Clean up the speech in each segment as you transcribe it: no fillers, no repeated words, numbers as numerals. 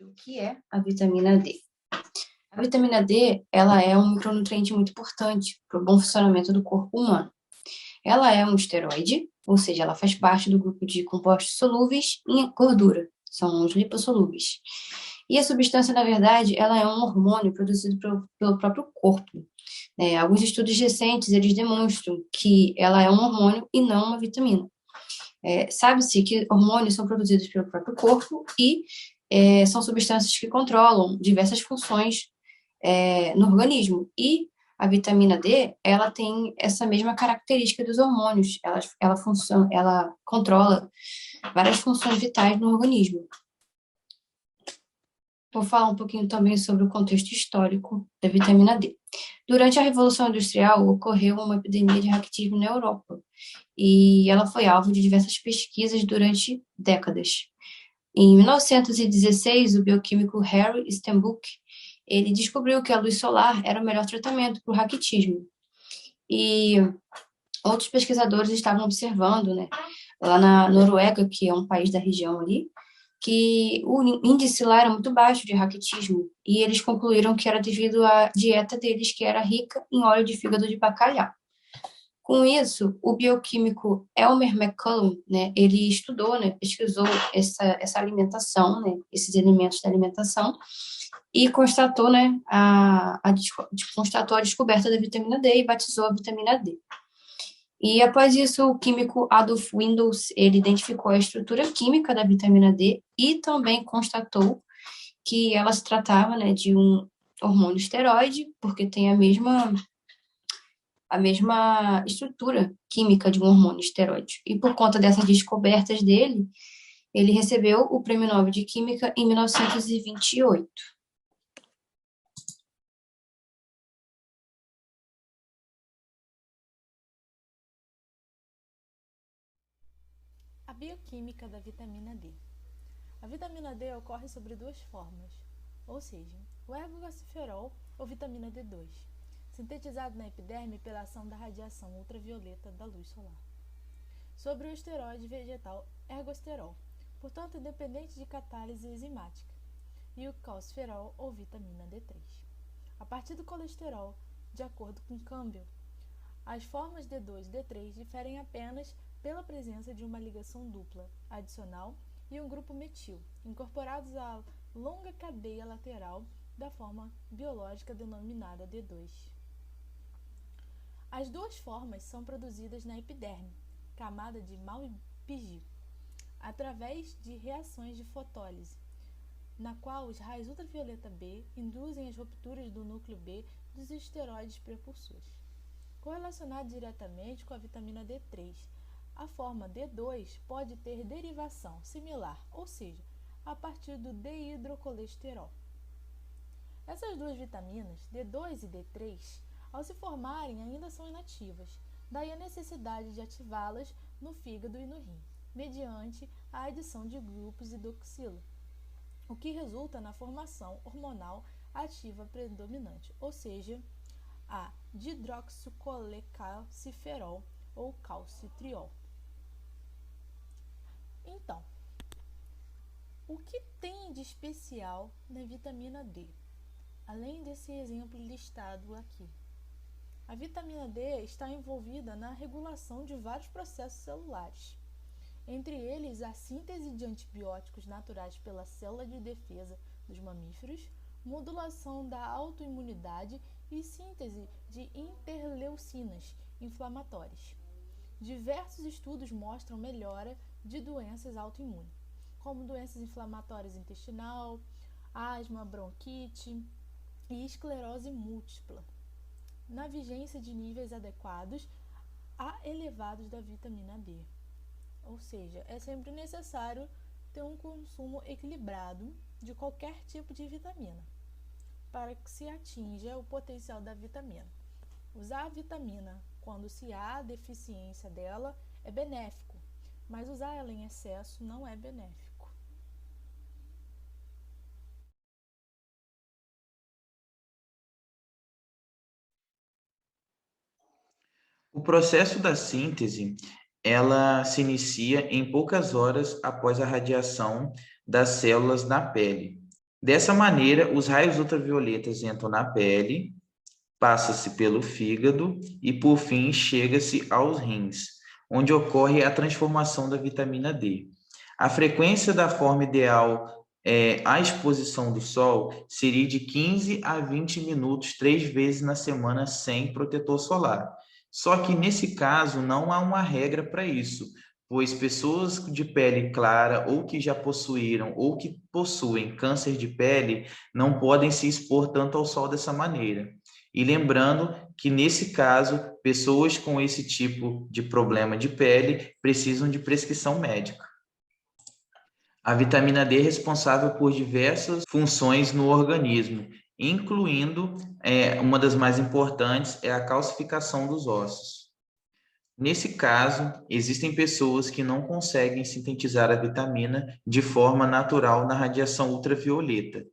O que é a vitamina D? A vitamina D, ela é um micronutriente muito importante para o bom funcionamento do corpo humano. Ela é um esteroide, ou seja, ela faz parte do grupo de compostos solúveis em gordura, são os lipossolúveis. E a substância, na verdade, ela é um hormônio produzido pelo próprio corpo. Alguns estudos recentes, eles demonstram que ela é um hormônio e não uma vitamina. Sabe-se que hormônios são produzidos pelo próprio corpo e são substâncias que controlam diversas funções no organismo. E a vitamina D, ela tem essa mesma característica dos hormônios. Ela controla várias funções vitais no organismo. Vou falar um pouquinho também sobre o contexto histórico da vitamina D. Durante a Revolução Industrial, ocorreu uma epidemia de raquitismo na Europa, e ela foi alvo de diversas pesquisas durante décadas. Em 1916, o bioquímico Harry Steenbock, ele descobriu que a luz solar era o melhor tratamento para o raquitismo. E outros pesquisadores estavam observando, lá na Noruega, que é um país da região ali, que o índice lá era muito baixo de raquitismo, e eles concluíram que era devido à dieta deles, que era rica em óleo de fígado de bacalhau. Com isso, o bioquímico Elmer McCollum, ele estudou, pesquisou essa alimentação, esses elementos da alimentação, e constatou, constatou a descoberta da vitamina D e batizou a vitamina D. E após isso, o químico Adolf Windaus, ele identificou a estrutura química da vitamina D e também constatou que ela se tratava, de um hormônio esteroide, porque tem a mesma estrutura química de um hormônio esteroide. E por conta dessas descobertas dele, ele recebeu o Prêmio Nobel de Química em 1928. A bioquímica da vitamina D. A vitamina D ocorre sobre duas formas, ou seja, o ergogasferol ou vitamina D2, sintetizado na epiderme pela ação da radiação ultravioleta da luz solar, sobre o esteroide vegetal ergosterol, portanto independente de catálise enzimática, e o calciferol ou vitamina D3. A partir do colesterol, de acordo com Campbell, as formas D2 e D3 diferem apenas pela presença de uma ligação dupla adicional e um grupo metil, incorporados à longa cadeia lateral da forma biológica denominada D2. As duas formas são produzidas na epiderme, camada de Malpighi, através de reações de fotólise, na qual os raios ultravioleta B induzem as rupturas do núcleo B dos esteroides prepulsores. Correlacionado diretamente com a vitamina D3, a forma D2 pode ter derivação similar, ou seja, a partir do dehidrocolesterol. Essas duas vitaminas, D2 e D3, ao se formarem ainda são inativas, daí a necessidade de ativá-las no fígado e no rim, mediante a adição de grupos hidroxila, o que resulta na formação hormonal ativa predominante, ou seja, a dihidroxicolecalciferol ou calcitriol. Então, o que tem de especial na vitamina D, além desse exemplo listado aqui? A vitamina D está envolvida na regulação de vários processos celulares, entre eles a síntese de antibióticos naturais pela célula de defesa dos mamíferos, modulação da autoimunidade e síntese de interleucinas inflamatórias. Diversos estudos mostram melhora de doenças autoimunes, como doenças inflamatórias intestinal, asma, bronquite e esclerose múltipla, na vigência de níveis adequados a elevados da vitamina D. Ou seja, é sempre necessário ter um consumo equilibrado de qualquer tipo de vitamina, para que se atinja o potencial da vitamina. Usar a vitamina quando se há deficiência dela é benéfico, mas usar ela em excesso não é benéfico. O processo da síntese, ela se inicia em poucas horas após a radiação das células na pele. Dessa maneira, os raios ultravioletas entram na pele, passa-se pelo fígado e, por fim, chega-se aos rins, onde ocorre a transformação da vitamina D. A frequência da forma ideal à exposição do sol seria de 15 a 20 minutos, 3 vezes na semana, sem protetor solar. Só que, nesse caso, não há uma regra para isso, pois pessoas de pele clara ou que já possuíram ou que possuem câncer de pele não podem se expor tanto ao sol dessa maneira. E lembrando que, nesse caso, pessoas com esse tipo de problema de pele precisam de prescrição médica. A vitamina D é responsável por diversas funções no organismo, incluindo, uma das mais importantes, é a calcificação dos ossos. Nesse caso, existem pessoas que não conseguem sintetizar a vitamina de forma natural na radiação ultravioleta.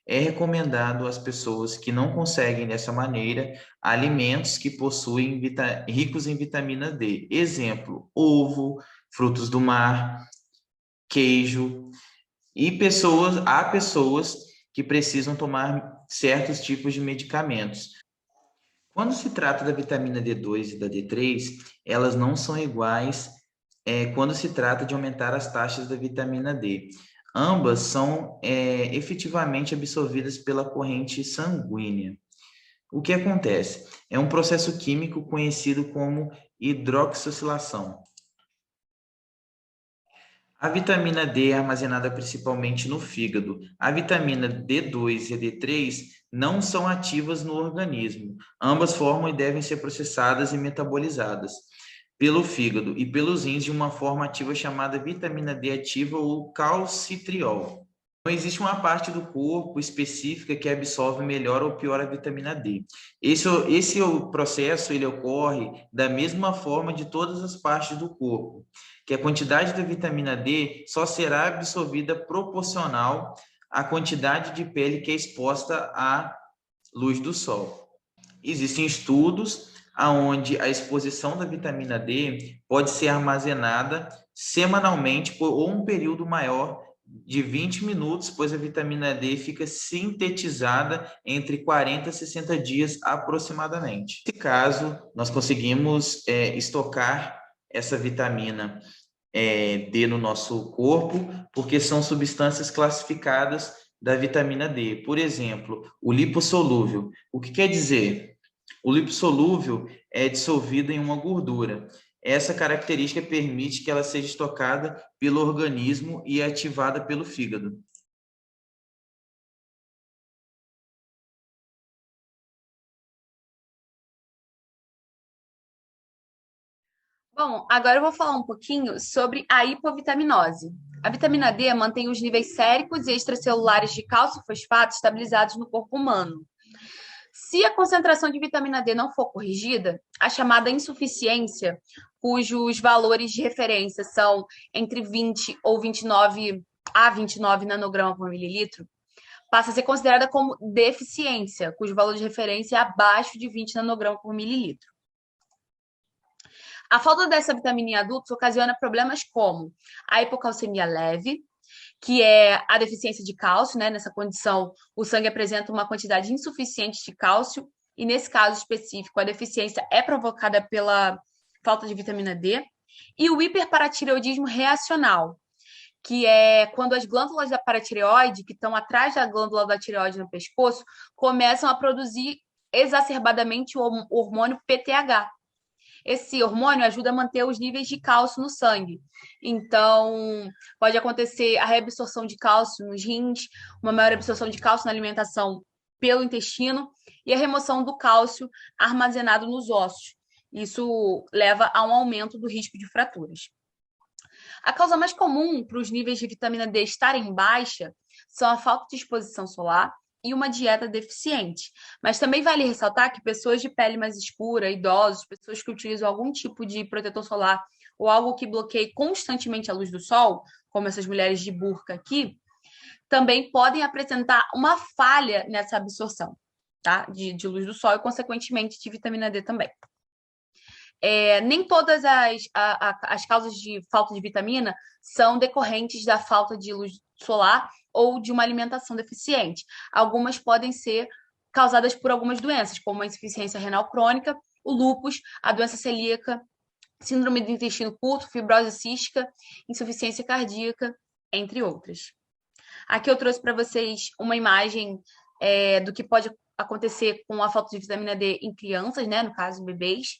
É recomendado às pessoas que não conseguem dessa maneira alimentos que possuem ricos em vitamina D. Exemplo, ovo, frutos do mar, queijo. E há pessoas que precisam tomar certos tipos de medicamentos. Quando se trata da vitamina D2 e da D3, elas não são iguais quando se trata de aumentar as taxas da vitamina D. Ambas são efetivamente absorvidas pela corrente sanguínea. O que acontece? É um processo químico conhecido como hidroxilação. A vitamina D é armazenada principalmente no fígado. A vitamina D2 e a D3 não são ativas no organismo. Ambas formam e devem ser processadas e metabolizadas pelo fígado e pelos rins de uma forma ativa chamada vitamina D ativa ou calcitriol. Não existe uma parte do corpo específica que absorve melhor ou pior a vitamina D. Esse processo ele ocorre da mesma forma de todas as partes do corpo, que a quantidade da vitamina D só será absorvida proporcional à quantidade de pele que é exposta à luz do sol. Existem estudos onde a exposição da vitamina D pode ser armazenada semanalmente por um período maior de 20 minutos, pois a vitamina D fica sintetizada entre 40 e 60 dias aproximadamente. Nesse caso, nós conseguimos estocar essa vitamina D no nosso corpo, porque são substâncias classificadas da vitamina D. Por exemplo, o lipossolúvel. O que quer dizer? O lipossolúvel é dissolvido em uma gordura. Essa característica permite que ela seja estocada pelo organismo e ativada pelo fígado. Bom, agora eu vou falar um pouquinho sobre a hipovitaminose. A vitamina D mantém os níveis séricos e extracelulares de cálcio e fosfato estabilizados no corpo humano. Se a concentração de vitamina D não for corrigida, a chamada insuficiência, cujos valores de referência são entre 20 ou 29 a 29 nanogramas por mililitro, passa a ser considerada como deficiência, cujo valor de referência é abaixo de 20 nanogramas por mililitro. A falta dessa vitamina em adultos ocasiona problemas como a hipocalcemia leve, que é a deficiência de cálcio, né? Nessa condição, o sangue apresenta uma quantidade insuficiente de cálcio, e nesse caso específico, a deficiência é provocada pela falta de vitamina D, e o hiperparatireoidismo reacional, que é quando as glândulas da paratireoide, que estão atrás da glândula da tireoide no pescoço, começam a produzir exacerbadamente o hormônio PTH. Esse hormônio ajuda a manter os níveis de cálcio no sangue. Então, pode acontecer a reabsorção de cálcio nos rins, uma maior absorção de cálcio na alimentação pelo intestino e a remoção do cálcio armazenado nos ossos. Isso leva a um aumento do risco de fraturas. A causa mais comum para os níveis de vitamina D estarem baixa são a falta de exposição solar e uma dieta deficiente. Mas também vale ressaltar que pessoas de pele mais escura, idosos, pessoas que utilizam algum tipo de protetor solar ou algo que bloqueie constantemente a luz do sol, como essas mulheres de burca aqui, também podem apresentar uma falha nessa absorção, tá? De luz do sol e, consequentemente, de vitamina D também. Nem todas as causas de falta de vitamina são decorrentes da falta de luz solar ou de uma alimentação deficiente. Algumas podem ser causadas por algumas doenças, como a insuficiência renal crônica, o lúpus, a doença celíaca, síndrome do intestino curto, fibrose cística, insuficiência cardíaca, entre outras. Aqui eu trouxe para vocês uma imagem do que pode acontecer com a falta de vitamina D em crianças, né, no caso, bebês,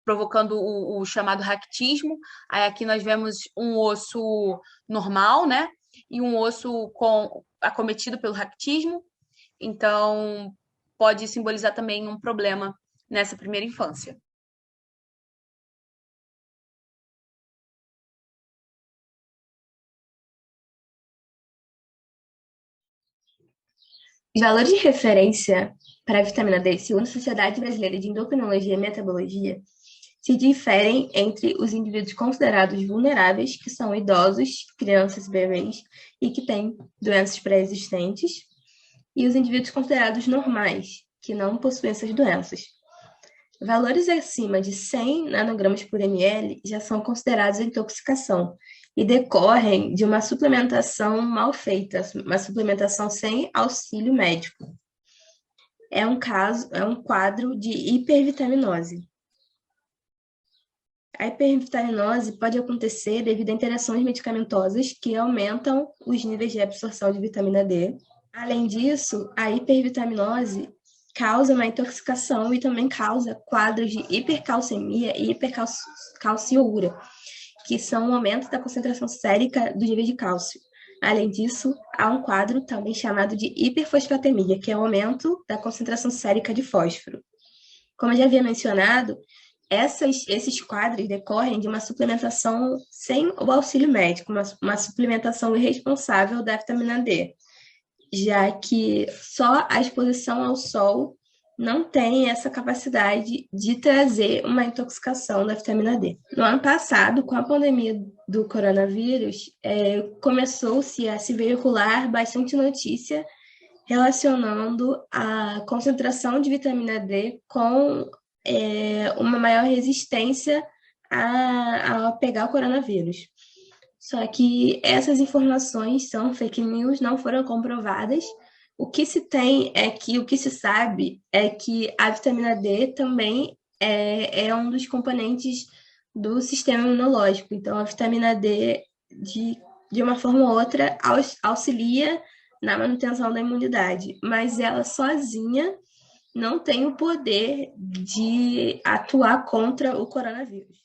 provocando o chamado raquitismo. Aí aqui nós vemos um osso normal, né, e um osso acometido pelo raquitismo. Então, pode simbolizar também um problema nessa primeira infância. Os valores de referência para a vitamina D, segundo a Sociedade Brasileira de Endocrinologia e Metabologia, se diferem entre os indivíduos considerados vulneráveis, que são idosos, crianças e bebês, e que têm doenças pré-existentes, e os indivíduos considerados normais, que não possuem essas doenças. Valores acima de 100 nanogramas por ml já são considerados intoxicação e decorrem de uma suplementação mal feita, uma suplementação sem auxílio médico. É um quadro de hipervitaminose. A hipervitaminose pode acontecer devido a interações medicamentosas que aumentam os níveis de absorção de vitamina D. Além disso, a hipervitaminose causa uma intoxicação e também causa quadros de hipercalcemia e hipercalciúria, que são um aumento da concentração sérica do nível de cálcio. Além disso, há um quadro também chamado de hiperfosfatemia, que é o aumento da concentração sérica de fósforo. Como eu já havia mencionado, esses quadros decorrem de uma suplementação sem o auxílio médico, uma suplementação irresponsável da vitamina D, já que só a exposição ao sol não tem essa capacidade de trazer uma intoxicação da vitamina D. No ano passado, com a pandemia do coronavírus, começou-se a se veicular bastante notícia relacionando a concentração de vitamina D com uma maior resistência a pegar o coronavírus. Só que essas informações são fake news, não foram comprovadas. O que se sabe é que a vitamina D também é um dos componentes do sistema imunológico. Então, a vitamina D, de uma forma ou outra, auxilia na manutenção da imunidade, mas ela sozinha não tem o poder de atuar contra o coronavírus.